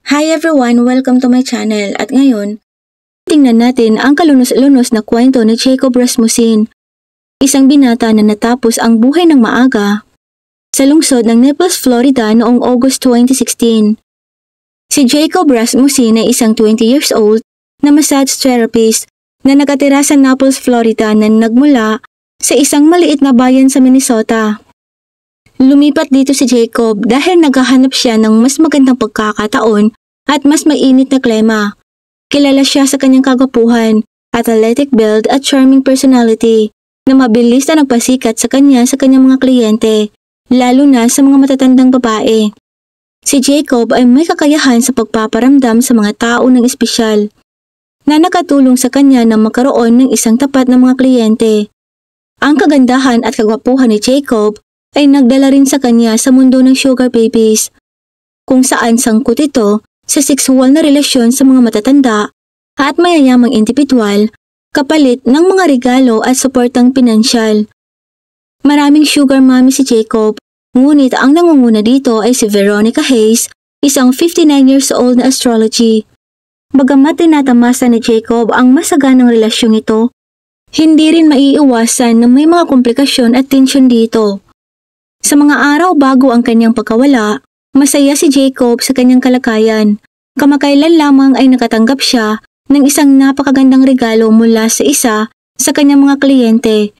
Hi everyone! Welcome to my channel at ngayon, tingnan natin ang kalunos-lunos na kwento ni Jacob Rasmussen, isang binata na natapos ang buhay ng maaga sa lungsod ng Naples, Florida noong August 2016. Si Jacob Rasmussen ay isang 20 years old na massage therapist na nakatira sa Naples, Florida na nagmula sa isang maliit na bayan sa Minnesota. Lumipat dito si Jacob dahil naghahanap siya ng mas magandang pagkakataon at mas mainit na klima. Kilala siya sa kanyang kagwapuhan, athletic build at charming personality na mabilis na nagpasikat sa kanyang mga kliyente, lalo na sa mga matatandang babae. Si Jacob ay may kakayahan sa pagpaparamdam sa mga tao ng espesyal na nakatulong sa kanya na magkaroon ng isang tapat na mga kliyente. Ang kagandahan at kagwapuhan ni Jacob ay nagdala rin sa kanya sa mundo ng sugar babies, kung saan sangkot ito sa sexual na relasyon sa mga matatanda at mayayamang individual kapalit ng mga regalo at suportang pinansyal. Maraming sugar mommy si Jacob, ngunit ang nangunguna dito ay si Veronica Hayes, isang 59 years old na astrology. Bagamat tinatamasa ni Jacob ang masaganang relasyong ito, hindi rin maiiwasan na may mga komplikasyon at tensyon dito. Sa mga araw bago ang kanyang pagkawala, masaya si Jacob sa kanyang kalagayan. Kamakailan lamang ay nakatanggap siya ng isang napakagandang regalo mula sa isa sa kanyang mga kliyente,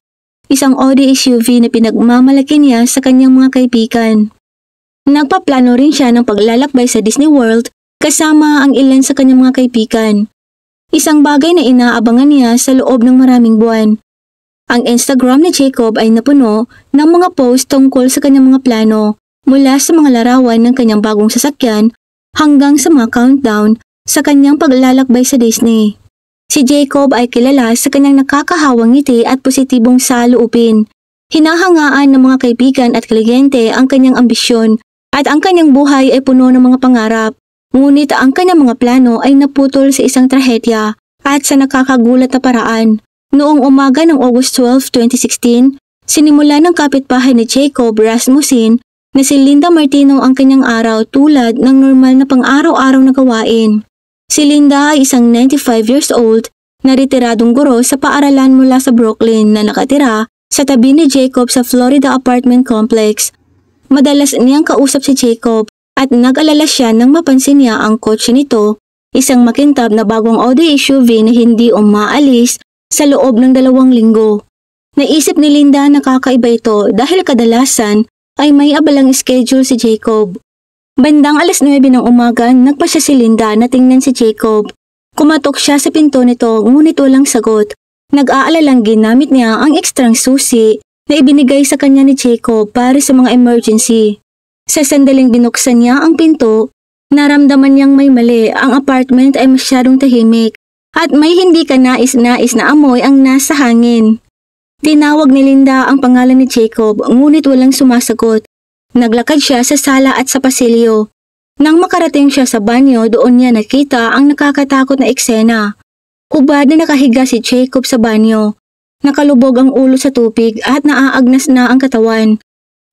isang Audi SUV na pinagmamalaki niya sa kanyang mga kaibigan. Nagpaplano rin siya ng paglalakbay sa Disney World kasama ang ilan sa kanyang mga kaibigan, isang bagay na inaabangan niya sa loob ng maraming buwan. Ang Instagram ni Jacob ay napuno ng mga post tungkol sa kanyang mga plano, mula sa mga larawan ng kanyang bagong sasakyan hanggang sa mga countdown sa kanyang paglalakbay sa Disney. Si Jacob ay kilala sa kanyang nakakahawang ngiti at positibong saloobin. Hinahangaan ng mga kaibigan at kliyente ang kanyang ambisyon at ang kanyang buhay ay puno ng mga pangarap. Ngunit ang kanyang mga plano ay naputol sa isang trahedya at sa nakakagulat na paraan. Noong umaga ng August 12, 2016, sinimula ng kapitbahay ni Jacob Rasmussen na si Linda Martino ang kanyang araw tulad ng normal na pang-araw-araw na gawain. Si Linda ay isang 95 years old na retiradong guro sa paaralan mula sa Brooklyn na nakatira sa tabi ni Jacob sa Florida apartment complex. Madalas niyang kausap si Jacob at nag-alala siya nang mapansin niya ang kotse nito, isang makintab na bagong Audi SUV na hindi umaalis sa loob ng 2 linggo. Naisip ni Linda na kakaiba ito dahil kadalasan ay may abalang schedule si Jacob. Bandang alas 9 ng umaga, nagpasya si Linda na tingnan si Jacob. Kumatok siya sa pinto nito ngunit walang sagot. Nag-aalalang ginamit niya ang ekstrang susi na ibinigay sa kanya ni Jacob para sa mga emergency. Sa sandaling binuksan niya ang pinto, naramdaman niyang may mali. Ang apartment ay masyadong tahimik at may hindi ka nais-nais na amoy ang nasa hangin. Tinawag ni Linda ang pangalan ni Jacob ngunit walang sumasagot. Naglakad siya sa sala at sa pasilyo. Nang makarating siya sa banyo, doon niya nakita ang nakakatakot na eksena. Hubad na nakahiga si Jacob sa banyo. Nakalubog ang ulo sa tubig at naaagnas na ang katawan.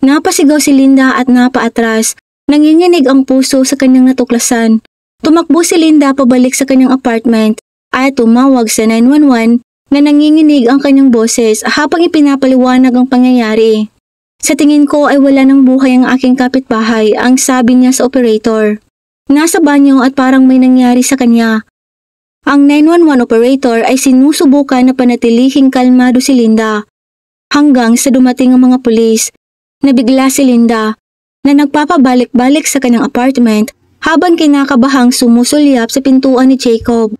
Napasigaw si Linda at napaatras. Nanginginig ang puso sa kanyang natuklasan. Tumakbo si Linda pabalik sa kanyang apartment at tumawag sa 911 na nanginginig ang kanyang boses habang ipinapaliwanag ang pangyayari. Sa tingin ko ay wala ng buhay ang aking kapitbahay, ang sabi niya sa operator. Nasa banyo at parang may nangyari sa kanya. Ang 911 operator ay sinusubukan na panatilihing kalmado si Linda hanggang sa dumating ang mga pulis. Nabigla si Linda na nagpapabalik-balik sa kanyang apartment habang kinakabahang sumusulyap sa pintuan ni Jacob.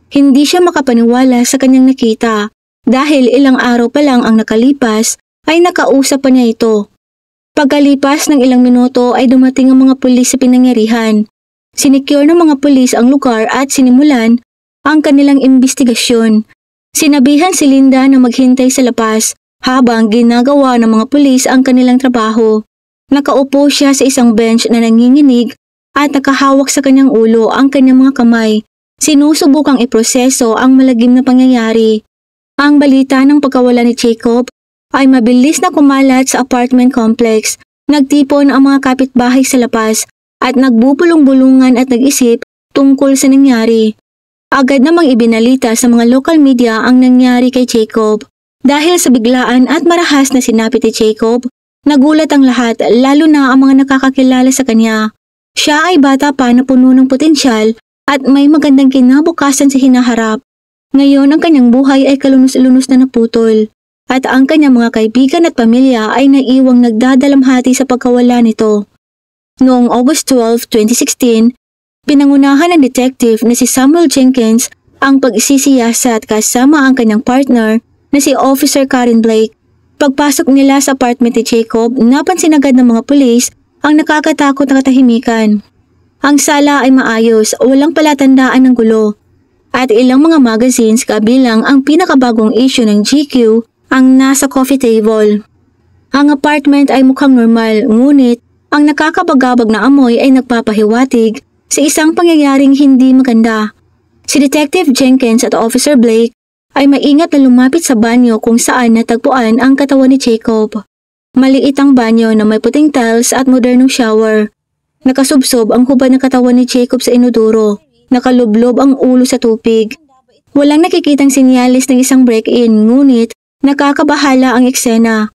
Hindi siya makapaniwala sa kanyang nakita dahil ilang araw pa lang ang nakalipas ay nakausap pa niya ito. Pagkalipas ng ilang minuto ay dumating ang mga pulis sa pinangyarihan. Sinicure ng mga pulis ang lugar at sinimulan ang kanilang imbestigasyon. Sinabihan si Linda na maghintay sa labas habang ginagawa ng mga pulis ang kanilang trabaho. Nakaupo siya sa isang bench na nanginginig at nakahawak sa kanyang ulo ang kanyang mga kamay. Sinusubukang iproseso ang malagim na pangyayari. Ang balita ng pagkawala ni Jacob ay mabilis na kumalat sa apartment complex. Nagtipon ang mga kapitbahay sa labas at nagbubulong-bulungan at nag-isip tungkol sa nangyari. Agad namang ibinalita sa mga local media ang nangyari kay Jacob. Dahil sa biglaan at marahas na sinapit ni Jacob, nagulat ang lahat lalo na ang mga nakakakilala sa kanya. Siya ay bata pa na puno ng potensyal at may magandang kinabukasan sa hinaharap. Ngayon ang kanyang buhay ay kalunos-lunos na naputol at ang kanyang mga kaibigan at pamilya ay naiwang nagdadalamhati sa pagkawala nito. Noong August 12, 2016, pinangunahan ng detective na si Samuel Jenkins ang pagsisiyasat kasama ang kanyang partner na si Officer Karen Blake. Pagpasok nila sa apartment ni Jacob, napansin agad ng mga pulis ang nakakatakot na katahimikan. Ang sala ay maayos, walang palatandaan ng gulo. At ilang mga magazines kabilang ang pinakabagong issue ng GQ ang nasa coffee table. Ang apartment ay mukhang normal, ngunit ang nakakabagabag na amoy ay nagpapahiwatig sa isang pangyayaring hindi maganda. Si Detective Jenkins at Officer Blake ay maingat na lumapit sa banyo kung saan natagpuan ang katawan ni Jacob. Maliit ang banyo na may puting tiles at modernong shower. Nakasubsob ang hubad ng katawan ni Jacob sa inodoro. Nakalublob ang ulo sa tubig. Walang nakikitang sinyalis ng isang break-in, ngunit nakakabahala ang eksena.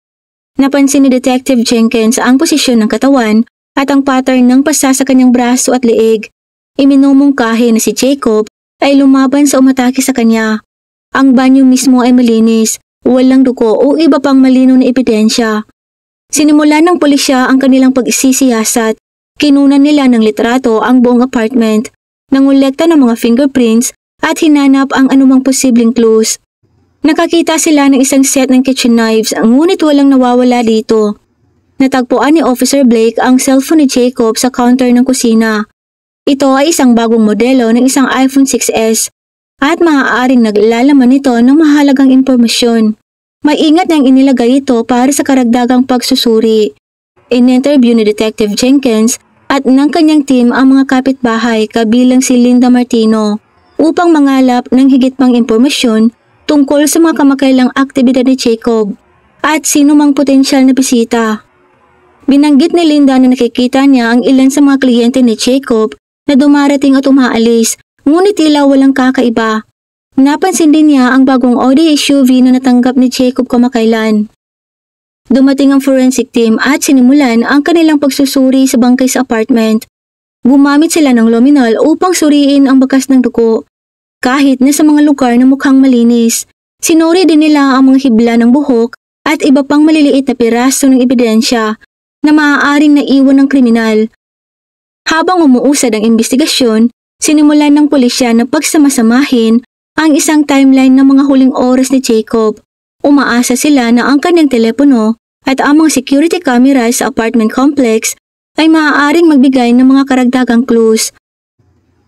Napansin ni Detective Jenkins ang posisyon ng katawan at ang pattern ng pasa sa kanyang braso at leeg. Iminumungkahi na si Jacob ay lumaban sa umatake sa kanya. Ang banyo mismo ay malinis, walang dugo o iba pang malinaw na ebidensya. Sinimulan ng pulisya ang kanilang pagsisiyasat. Kinunan nila ng litrato ang buong apartment, nangolekta ng mga fingerprints at hinanap ang anumang posibleng clues. Nakakita sila ng isang set ng kitchen knives, ngunit walang nawawala dito. Natagpuan ni Officer Blake ang cellphone ni Jacob sa counter ng kusina. Ito ay isang bagong modelo ng isang iPhone 6s at maaaring naglalaman nito ng mahalagang impormasyon. Maingat niyang inilagay ito para sa karagdagang pagsusuri. In-interview ni Detective Jenkins at ng kanyang team ang mga kapitbahay kabilang si Linda Martino upang mangalap ng higit pang impormasyon tungkol sa mga kamakailang aktibidad ni Jacob at sino mang potensyal na bisita. Binanggit ni Linda na nakikita niya ang ilan sa mga kliyente ni Jacob na dumarating at umaalis, ngunit tila walang kakaiba. Napansin din niya ang bagong Audi SUV na natanggap ni Jacob kamakailan. Dumating ang forensic team at sinimulan ang kanilang pagsusuri sa bangkay sa apartment. Gumamit sila ng luminol upang suriin ang bakas ng dugo. Kahit na sa mga lugar na mukhang malinis, sinuri din nila ang mga hibla ng buhok at iba pang maliliit na piraso ng ebidensya na maaaring naiwan ng kriminal. Habang umuusad ang investigasyon, sinimulan ng pulisya na pagsamasamahin ang isang timeline ng mga huling oras ni Jacob. Umaasa sila na ang kanyang telepono at ang mga security cameras sa apartment complex ay maaaring magbigay ng mga karagdagang clues.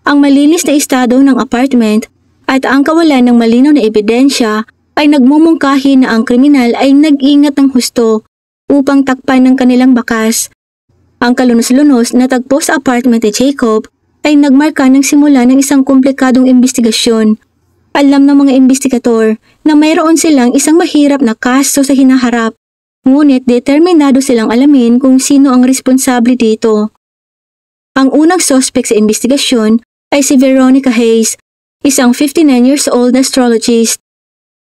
Ang malinis na estado ng apartment at ang kawalan ng malinaw na ebidensya ay nagmumungkahi na ang kriminal ay nag-ingat ng husto upang takpan ng kanilang bakas. Ang kalunos-lunos na tagpo sa apartment ni Jacob ay nagmarka ng simula ng isang komplikadong investigasyon. Alam ng mga investigador na mayroon silang isang mahirap na kaso sa hinaharap, ngunit determinado silang alamin kung sino ang responsable dito. Ang unang suspect sa investigasyon ay si Veronica Hayes, isang 59 years old na astrologist.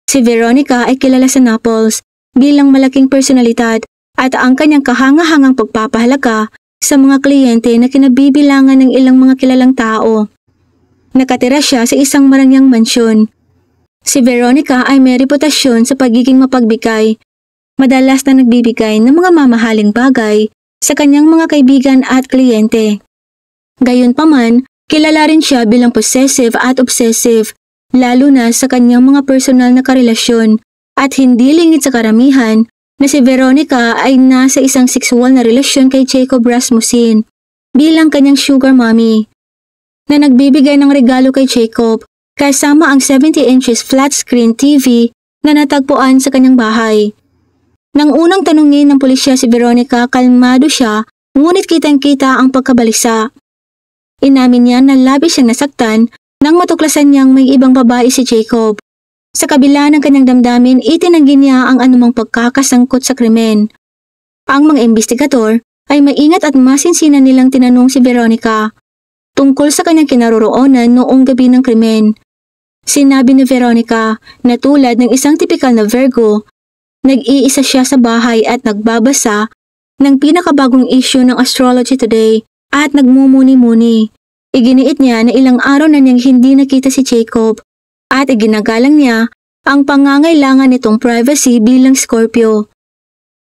Si Veronica ay kilala sa Naples bilang malaking personalidad at ang kanyang kahanga-hangang pagpapahalaga sa mga kliyente na kinabibilangan ng ilang mga kilalang tao. Nakatira siya sa isang marangyang mansyon. Si Veronica ay may reputasyon sa pagiging mapagbigay. Madalas na nagbibigay ng mga mamahaling bagay sa kanyang mga kaibigan at kliyente. Gayunpaman, kilala rin siya bilang possessive at obsessive, lalo na sa kanyang mga personal na karelasyon, at hindi lingid sa karamihan na si Veronica ay nasa isang sexual na relasyon kay Jacob Rasmussen bilang kanyang sugar mommy, na nagbibigay ng regalo kay Jacob kasama ang 70 inches flat screen TV na natagpuan sa kanyang bahay. Nang unang tanungin ng pulisya si Veronica, kalmado siya, ngunit kitang-kita ang pagkabalisa. Inamin niya na labis siyang nasaktan nang matuklasan niyang may ibang babae si Jacob. Sa kabila ng kanyang damdamin, itinanggi niya ang anumang pagkakasangkot sa krimen. Ang mga investigador ay maingat at masinsinan nilang tinanong si Veronica. tungkol sa kanyang kinaroroonan noong gabi ng krimen. Sinabi ni Veronica na tulad ng isang tipikal na Virgo, nag-iisa siya sa bahay at nagbabasa ng pinakabagong issue ng Astrology Today at nagmumuni-muni. Iginiit niya na ilang araw na niyang hindi nakita si Jacob at iginagalang niya ang pangangailangan nitong privacy bilang Scorpio.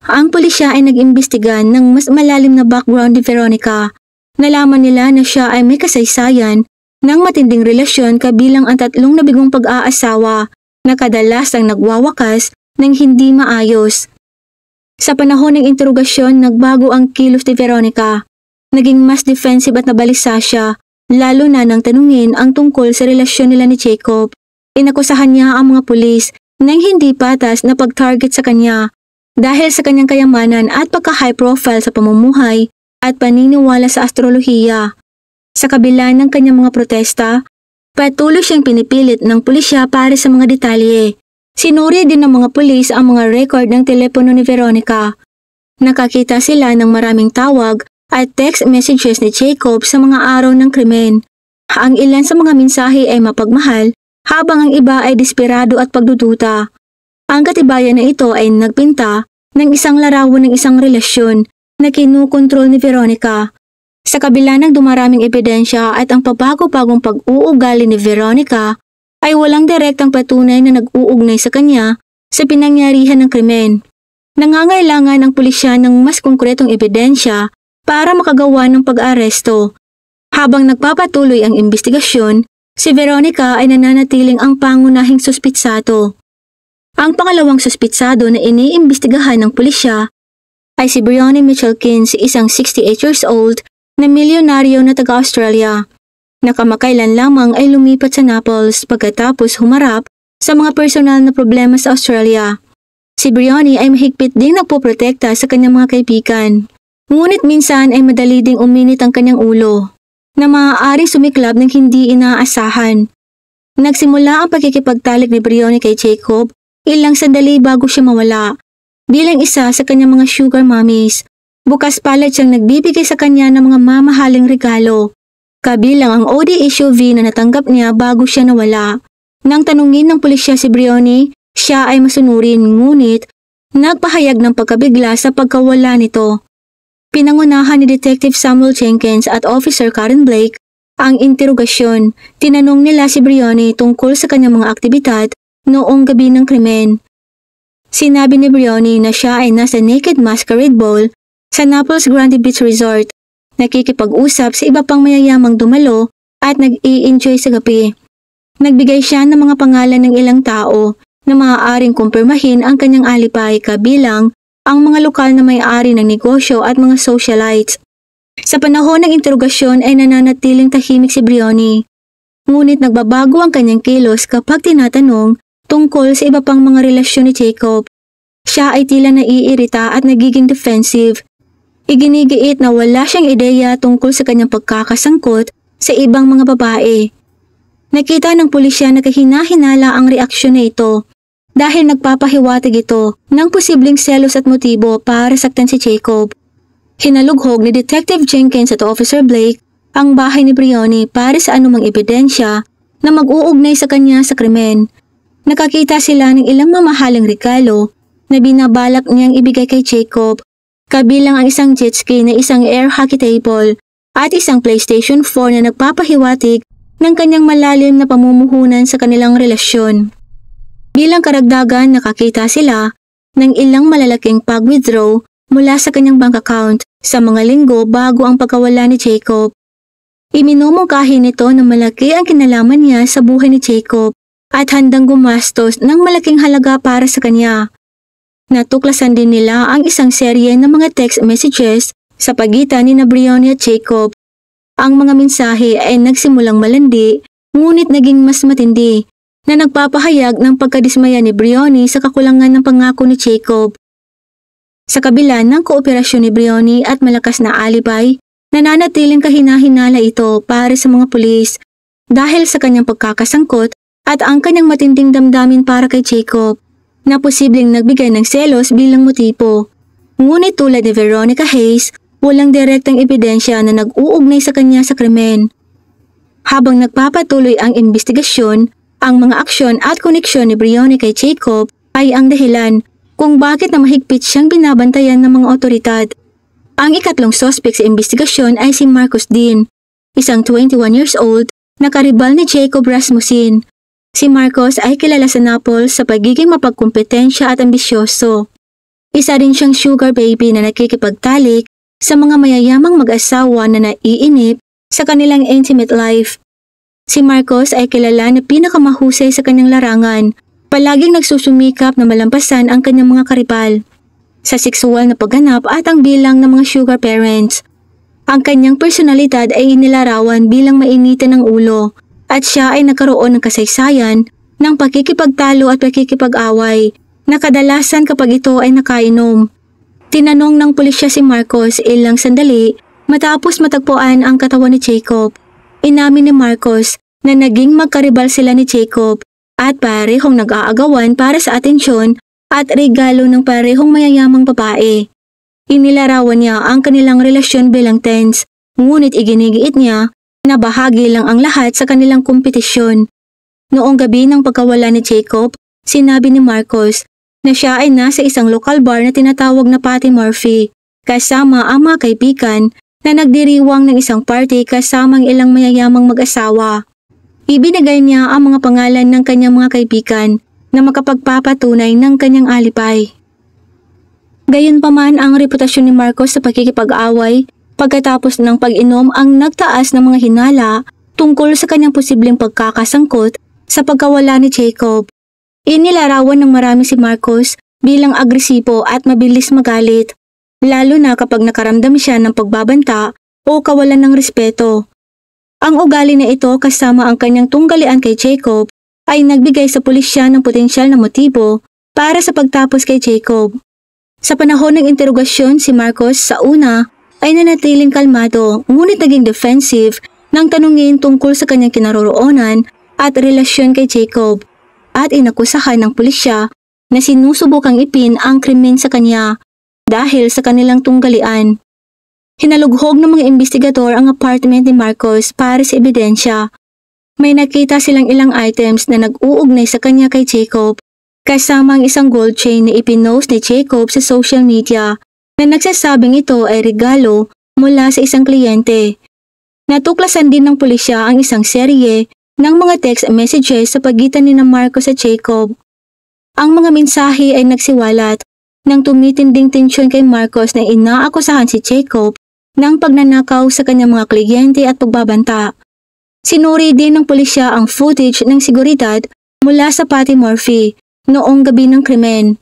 Ang pulisya ay nag-imbestigan ng mas malalim na background ni Veronica. Nalaman nila na siya ay may kasaysayan ng matinding relasyon kabilang ang 3 nabigong pag-aasawa na kadalasang nagwawakas ng hindi maayos. Sa panahon ng interogasyon, nagbago ang kilos ni Veronica. Naging mas defensive at nabalisa siya, lalo na nang tanungin ang tungkol sa relasyon nila ni Jacob. Inakusahan niya ang mga pulis ng hindi patas na pag-target sa kanya dahil sa kanyang kayamanan at pagka-high profile sa pamumuhay at paniniwala sa astrolohiya. Sa kabila ng kanyang mga protesta, patuloy siyang pinipilit ng pulisya para sa mga detalye. Sinuri din ng mga pulis ang mga record ng telepono ni Veronica. Nakakita sila ng maraming tawag at text messages ni Jacob sa mga araw ng krimen. Ang ilan sa mga mensahe ay mapagmahal habang ang iba ay desperado at pagdududa. Ang katibayan na ito ay nagpinta ng isang larawan ng isang relasyon na kinukontrol ni Veronica. Sa kabila ng dumaraming ebidensya at ang pabago-bagong pag-uugali ni Veronica, ay walang direktang patunay na nag-uugnay sa kanya sa pinangyarihan ng krimen. Nangangailangan ang pulisya ng mas konkretong ebidensya para makagawa ng pag-aresto. Habang nagpapatuloy ang investigasyon, si Veronica ay nananatiling ang pangunahing suspitsado. Ang pangalawang suspitsado na iniimbestigahan ng pulisya ay si Briony Michelkins, isang 68 years old na milyonaryo na taga-Australia. Nakamakailan lamang ay lumipat sa Naples pagkatapos humarap sa mga personal na problema sa Australia. Si Briony ay mahigpit ding nagpoprotekta sa kanyang mga kaibigan. Ngunit minsan ay madali ding uminit ang kanyang ulo na maaaring sumiklab ng hindi inaasahan. Nagsimula ang pagkikipagtalik ni Briony kay Jacob ilang sandali bago siya mawala. Bilang isa sa kanyang mga sugar mommies, bukas palad siyang nagbibigay sa kanya ng mga mamahaling regalo. Kabilang ang Audi SUV na natanggap niya bago siya nawala. Nang tanungin ng pulisya si Briony, siya ay masunurin ngunit nagpahayag ng pagkabigla sa pagkawala nito. Pinangunahan ni Detective Samuel Jenkins at Officer Karen Blake ang interogasyon. Tinanong nila si Briony tungkol sa kanyang mga aktibidad noong gabi ng krimen. Sinabi ni Briony na siya ay nasa Naked Masquerade Ball sa Naples Grande Beach Resort, nakikipag-usap sa iba pang mayayamang dumalo at nag-i-enjoy sa gabi. Nagbigay siya ng mga pangalan ng ilang tao na maaaring kumpirmahin ang kanyang alipay kabilang ang mga lokal na may-ari ng negosyo at mga socialites. Sa panahon ng interogasyon ay nananatiling tahimik si Briony. Ngunit nagbabago ang kanyang kilos kapag tinatanong tungkol sa iba pang mga relasyon ni Jacob. Siya ay tila naiirita at nagiging defensive. Iginigiit na wala siyang ideya tungkol sa kanyang pagkakasangkot sa ibang mga babae. Nakita ng pulisya na kahina-hinala ang reaksyon na ito dahil nagpapahiwatig ito ng posibleng selos at motibo para saktan si Jacob. Hinalughog ni Detective Jenkins at Officer Blake ang bahay ni Briony para sa anumang ebidensya na mag-uugnay sa kanya sa krimen. Nakakita sila ng ilang mamahaling regalo na binabalak niyang ibigay kay Jacob, kabilang ang isang jet ski na isang air hockey table at isang PlayStation 4 na nagpapahiwatig ng kanyang malalim na pamumuhunan sa kanilang relasyon. Bilang karagdagan, nakakita sila ng ilang malalaking pag-withdraw mula sa kanyang bank account sa mga linggo bago ang pagkawala ni Jacob. Iminumungkahi nito na malaki ang kinalaman niya sa buhay ni Jacob at handang gumastos ng malaking halaga para sa kanya. Natuklasan din nila ang isang serye ng mga text messages sa pagitan ni Briony at Jacob. Ang mga mensahe ay nagsimulang malandi, ngunit naging mas matindi, na nagpapahayag ng pagkadismaya ni Briony sa kakulangan ng pangako ni Jacob. Sa kabila ng kooperasyon ni Briony at malakas na alibay, nananatiling kahina-hinala ito para sa mga pulis dahil sa kanyang pagkakasangkot at ang kanyang matinding damdamin para kay Jacob, na posibleng nagbigay ng selos bilang motibo. Ngunit tulad ni Veronica Hayes, walang direktang ebidensya na nag-uugnay sa kanya sa krimen. Habang nagpapatuloy ang investigasyon, ang mga aksyon at koneksyon ni Briony kay Jacob ay ang dahilan kung bakit na mahigpit siyang binabantayan ng mga otoridad. Ang ikatlong suspect sa investigasyon ay si Marcos Dean, isang 21 years old na karibal ni Jacob Rasmussen. Si Marcos ay kilala sa Naples sa pagiging mapagkumpetensya at ambisyoso. Isa rin siyang sugar baby na nakikipagtalik sa mga mayayamang mag-asawa na naiinip sa kanilang intimate life. Si Marcos ay kilala na pinakamahusay sa kanyang larangan, palaging nagsusumikap na malampasan ang kanyang mga karibal. Sa sexual na pagganap at ang bilang ng mga sugar parents. Ang kanyang personalidad ay inilarawan bilang mainitan ng ulo at siya ay nagkaroon ng kasaysayan ng pakikipagtalo at pakikipag-away na kadalasan kapag ito ay nakainom. Tinanong ng pulisya si Marcos ilang sandali matapos matagpuan ang katawan ni Jacob. Inamin ni Marcos na naging magkaribal sila ni Jacob at parehong nag-aagawan para sa atensyon at regalo ng parehong mayayamang babae. Inilarawan niya ang kanilang relasyon bilang tense, ngunit iginigiit niya na bahagi lang ang lahat sa kanilang kompetisyon. Noong gabi ng pagkawala ni Jacob, sinabi ni Marcos na siya ay nasa isang local bar na tinatawag na Patty Murphy, kasama ang mga kaibigan na nagdiriwang ng isang party kasamang ilang mayayamang mag-asawa. Ibinigay niya ang mga pangalan ng kanyang mga kaibigan na makapagpapatunay ng kanyang alibay. Gayunpaman ang reputasyon ni Marcos sa pakikipag-away pagkatapos ng pag-inom ang nagtaas ng mga hinala tungkol sa kanyang posibleng pagkakasangkot sa pagkawala ni Jacob. Inilarawan ng marami si Marcos bilang agresibo at mabilis magalit, lalo na kapag nakaramdam siya ng pagbabanta o kawalan ng respeto. Ang ugali na ito kasama ang kanyang tunggalian kay Jacob ay nagbigay sa pulisya ng potensyal na motibo para sa pagtapos kay Jacob. Sa panahon ng interogasyon, si Marcos sa una ay nanatiling kalmado ngunit naging defensive nang tanungin tungkol sa kanyang kinaroroonan at relasyon kay Jacob at inakusahan ng pulisya na sinusubukang ipin ang krimen sa kanya dahil sa kanilang tunggalian. Hinalughog ng mga investigador ang apartment ni Marcos para sa ebidensya. May nakita silang ilang items na nag-uugnay sa kanya kay Jacob, kasama ang isang gold chain na ipinost ni Jacob sa social media na nagsasabing ito ay regalo mula sa isang kliyente. Natuklasan din ng pulisya ang isang serye ng mga text messages sa pagitan ni Marcos at Jacob. Ang mga mensahe ay nagsiwalat nang tumitinding tensyon kay Marcos na inaakusahan si Jacob ng pagnanakaw sa kanyang mga kliyente at pagbabanta. Sinuri din ng pulisya ang footage ng seguridad mula sa Patty Murphy noong gabi ng krimen.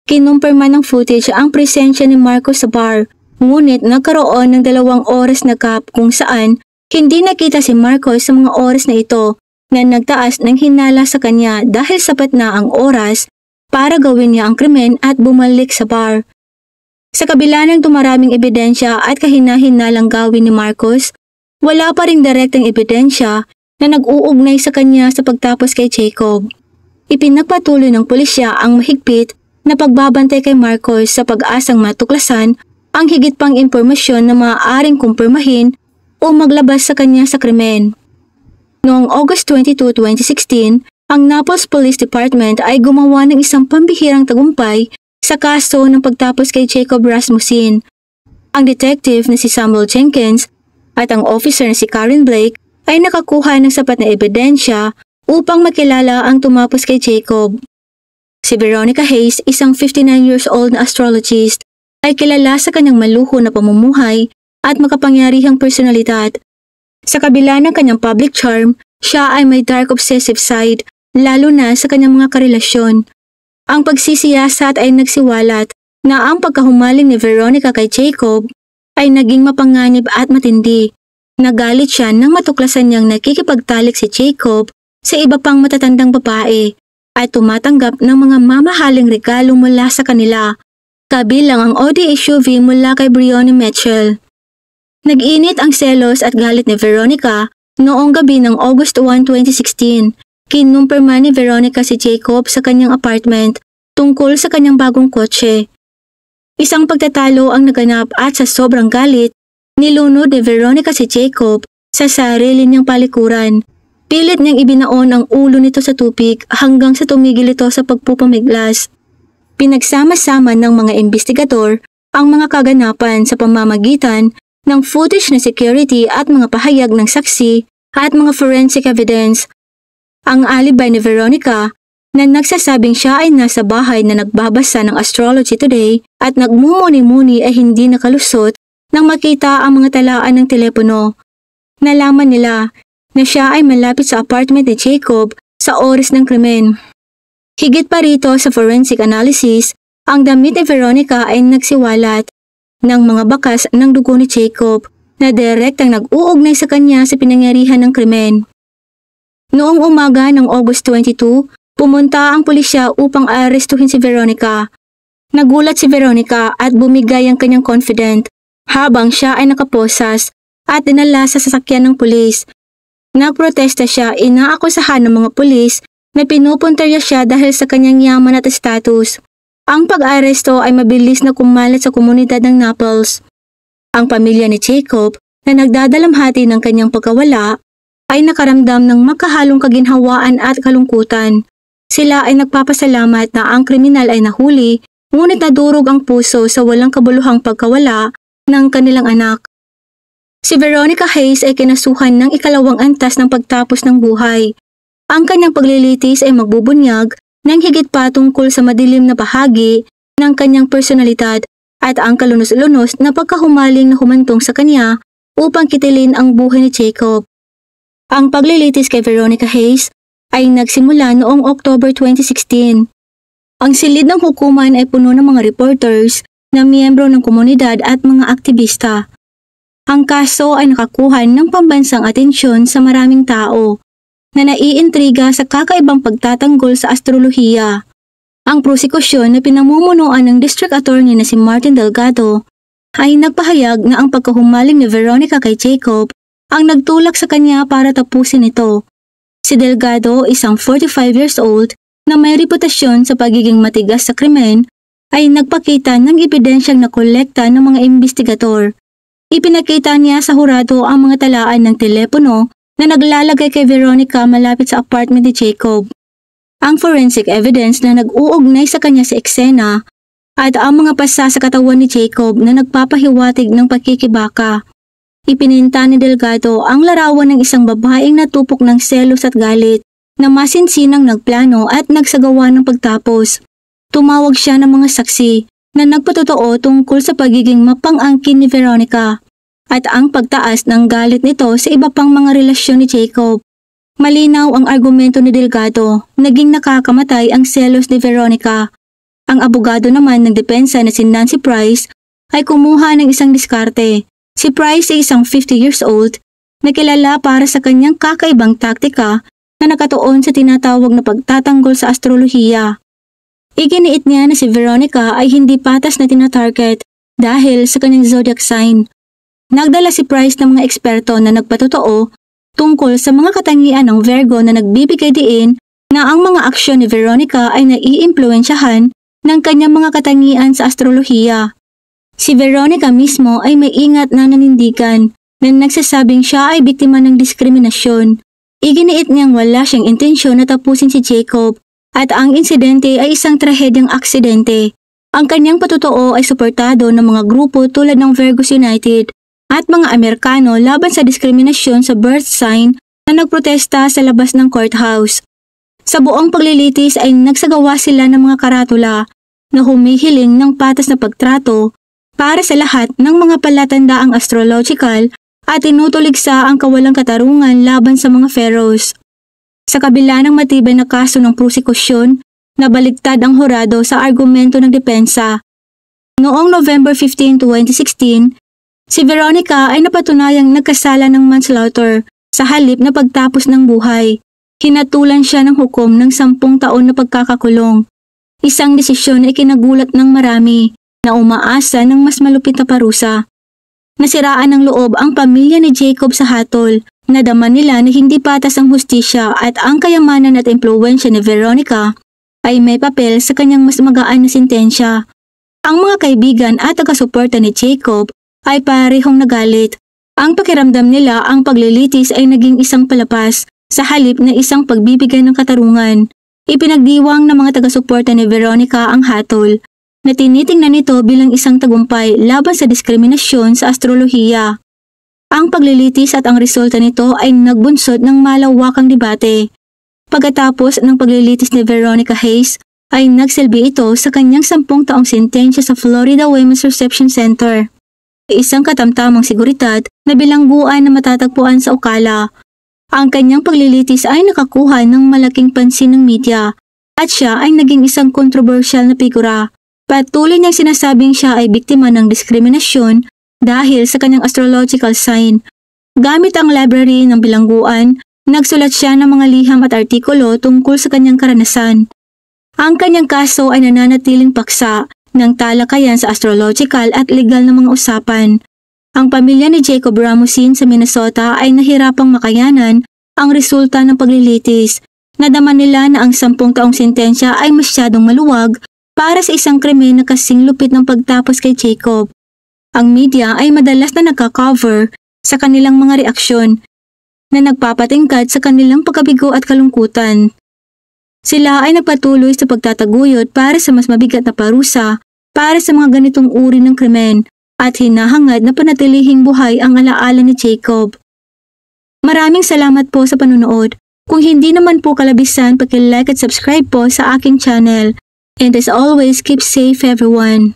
Kinumpirma ng footage ang presensya ni Marcos sa bar, ngunit nagkaroon ng 2 oras na gap kung saan hindi nakita si Marcos sa mga oras na ito na nagtaas ng hinala sa kanya dahil sapat na ang oras para gawin niya ang krimen at bumalik sa bar. Sa kabila ng dumaraming ebidensya at kahina-hinalang gawin ni Marcos, wala pa ring direktang ebidensya na nag-uugnay sa kanya sa pagtapos kay Jacob. Ipinagpatuloy ng pulisya ang mahigpit na pagbabantay kay Marcos sa pag-asang matuklasan ang higit pang impormasyon na maaaring kumpirmahin o maglabas sa kanya sa krimen. Noong August 22, 2016, ang Naples Police Department ay gumawa ng isang pambihirang tagumpay sa kaso ng pagtapos kay Jacob Rasmussen. Ang detective na si Samuel Jenkins at ang officer na si Karen Blake ay nakakuha ng sapat na ebidensya upang makilala ang tumapos kay Jacob. Si Veronica Hayes, isang 59 years old na astrologist, ay kilala sa kanyang maluho na pamumuhay at makapangyarihang personalidad. Sa kabila ng kanyang public charm, siya ay may dark obsessive side, lalo na sa kanyang mga karelasyon. Ang pagsisiyasat ay nagsiwalat na ang pagkahumaling ni Veronica kay Jacob ay naging mapanganib at matindi. Nagalit siya nang matuklasan niyang nakikipagtalik si Jacob sa iba pang matatandang babae at tumatanggap ng mga mamahaling regalo mula sa kanila, kabilang ang Audi SUV mula kay Briony Mitchell. Nag-init ang selos at galit ni Veronica noong gabi ng August 1, 2016. Kinumpirma ni Veronica si Jacob sa kanyang apartment tungkol sa kanyang bagong kotse. Isang pagtatalo ang naganap at sa sobrang galit, nilunod ni Veronica si Jacob sa sarili niyang palikuran. Pilit niyang ibinaon ang ulo nito sa tubig hanggang sa tumigil ito sa pagpupumiglas. Pinagsama-sama ng mga investigador ang mga kaganapan sa pamamagitan ng footage na security at mga pahayag ng saksi at mga forensic evidence. Ang alibay ni Veronica na nagsasabing siya ay nasa bahay na nagbabasa ng Astrology Today at nagmumuni-muni ay hindi nakalusot nang makita ang mga talaan ng telepono. Nalaman nila na siya ay malapit sa apartment ni Jacob sa oras ng krimen. Higit pa rito sa forensic analysis, ang damit ni Veronica ay nagsiwalat ng mga bakas ng dugo ni Jacob na direktang nag-uugnay sa kanya sa pinangyarihan ng krimen. Noong umaga ng August 22, pumunta ang pulisya upang arestuhin si Veronica. Nagulat si Veronica at bumigay ang kanyang confidant habang siya ay nakaposas at dinala sa sasakyan ng pulis. Nagprotesta siya, inaakusahan ng mga pulis na pinupuntarya siya dahil sa kanyang yaman at status. Ang pag-aresto ay mabilis na kumalat sa komunidad ng Naples. Ang pamilya ni Jacob na nagdadalamhati ng kanyang pagkawala ay nakaramdam ng makahalong kaginhawaan at kalungkutan. Sila ay nagpapasalamat na ang kriminal ay nahuli, ngunit nadurog ang puso sa walang kabuluhang pagkawala ng kanilang anak. Si Veronica Hayes ay kinasuhan ng ikalawang antas ng pagtapos ng buhay. Ang kanyang paglilitis ay magbubunyag ng higit pa tungkol sa madilim na bahagi ng kanyang personalidad at ang kalunos-lunos na pagkahumaling na humantong sa kanya upang kitilin ang buhay ni Jacob. Ang paglilitis kay Veronica Hayes ay nagsimula noong October 2016. Ang silid ng hukuman ay puno ng mga reporters na miyembro ng komunidad at mga aktivista. Ang kaso ay nakakuha ng pambansang atensyon sa maraming tao na naiintriga sa kakaibang pagtatanggol sa astrolohiya. Ang prosekusyon na pinamumunuan ng District Attorney na si Martin Delgado ay nagpahayag na ang pagkahumaling ni Veronica kay Jacob ang nagtulak sa kanya para tapusin ito. Si Delgado, isang 45 years old na may reputasyon sa pagiging matigas sa krimen, ay nagpakita ng ebidensyang nakolekta ng mga investigador. Ipinakita niya sa hurado ang mga talaan ng telepono na naglalagay kay Veronica malapit sa apartment ni Jacob. Ang forensic evidence na nag-uugnay sa kanya sa eksena at ang mga pasa sa katawan ni Jacob na nagpapahiwatig ng pagkikibaka. Ipininta ni Delgado ang larawan ng isang babaeng natupok ng selos at galit na masinsinang nagplano at nagsagawa ng pagtapos. Tumawag siya ng mga saksi na nagpatotoo tungkol sa pagiging mapang-angkin ni Veronica at ang pagtaas ng galit nito sa iba pang mga relasyon ni Jacob. Malinaw ang argumento ni Delgado, naging nakakamatay ang selos ni Veronica. Ang abogado naman ng depensa na si Nancy Price ay kumuha ng isang diskarte. Si Price ay isang 50 years old na kilala para sa kanyang kakaibang taktika na nakatuon sa tinatawag na pagtatanggol sa astrolohiya. Iginiit niya na si Veronica ay hindi patas na tinatarget dahil sa kanyang zodiac sign. Nagdala si Price ng mga eksperto na nagpatotoo tungkol sa mga katangian ng Virgo na nagbibigay diin na ang mga aksyon ni Veronica ay naiimpluwensyahan ng kanyang mga katangian sa astrolohiya. Si Veronica mismo ay may ingat na nanindigan na nagsasabing siya ay biktima ng diskriminasyon. Iginiit niyang wala siyang intensyon na tapusin si Jacob at ang insidente ay isang trahedyang aksidente. Ang kanyang patotoo ay suportado ng mga grupo tulad ng Virgos United at mga Amerikano laban sa diskriminasyon sa birth sign na nagprotesta sa labas ng courthouse. Sa buong paglilitis ay nagsagawa sila ng mga karatula na humihiling ng patas na pagtrato para sa lahat ng mga palatandaang astrological at tinutuligsa ang kawalang katarungan laban sa mga pharaohs. Sa kabila ng matibay na kaso ng prosekusyon, nabaligtad ang hurado sa argumento ng depensa. Noong November 15, 2016, si Veronica ay napatunayang nagkasala ng manslaughter sa halip na pagtapos ng buhay. Hinatulan siya ng hukom ng 10 taon na pagkakakulong. Isang desisyon na ikinagulat ng marami na umaasa ng mas malupit na parusa. Nasiraan ng loob ang pamilya ni Jacob sa hatol. Nadama nila na hindi patas ang hustisya at ang kayamanan at impluwensya ni Veronica ay may papel sa kanyang mas magaan na sentensya. Ang mga kaibigan at taga-suporta ni Jacob ay parehong nagalit. Ang pakiramdam nila ang paglilitis ay naging isang palapas sa halip na isang pagbibigay ng katarungan. Ipinagdiwang ng mga taga-suporta ni Veronica ang hatol na tinitingnan nito bilang isang tagumpay laban sa diskriminasyon sa astrolohiya. Ang paglilitis at ang resulta nito ay nagbunsod ng malawakang debate. Pagkatapos ng paglilitis ni Veronica Hayes, ay nagsilbi ito sa kanyang 10 taong sentensya sa Florida Women's Reception Center. Isang katamtamang seguridad na bilangguan na matatagpuan sa Ocala. Ang kanyang paglilitis ay nakakuha ng malaking pansin ng media at siya ay naging isang kontrobersyal na figura. Patuloy niyang sinasabing siya ay biktima ng diskriminasyon dahil sa kanyang astrological sign. Gamit ang library ng bilangguan, nagsulat siya ng mga liham at artikulo tungkol sa kanyang karanasan. Ang kanyang kaso ay nananatiling paksa ng talakayan sa astrological at legal na mga usapan. Ang pamilya ni Jacob Ramusin sa Minnesota ay nahirapang makayanan ang resulta ng paglilitis. Nadama nila na ang 10 taong sentensya ay masyadong maluwag para sa isang krimen na kasing lupit ng pagtapos kay Jacob. Ang media ay madalas na nagka-cover sa kanilang mga reaksyon na nagpapatingkad sa kanilang pagkabigo at kalungkutan. Sila ay nagpatuloy sa pagtataguyod para sa mas mabigat na parusa para sa mga ganitong uri ng krimen at hinahangad na panatilihing buhay ang alaala ni Jacob. Maraming salamat po sa panunood. Kung hindi naman po kalabisan, paki-like at subscribe po sa aking channel. And as always, keep safe everyone.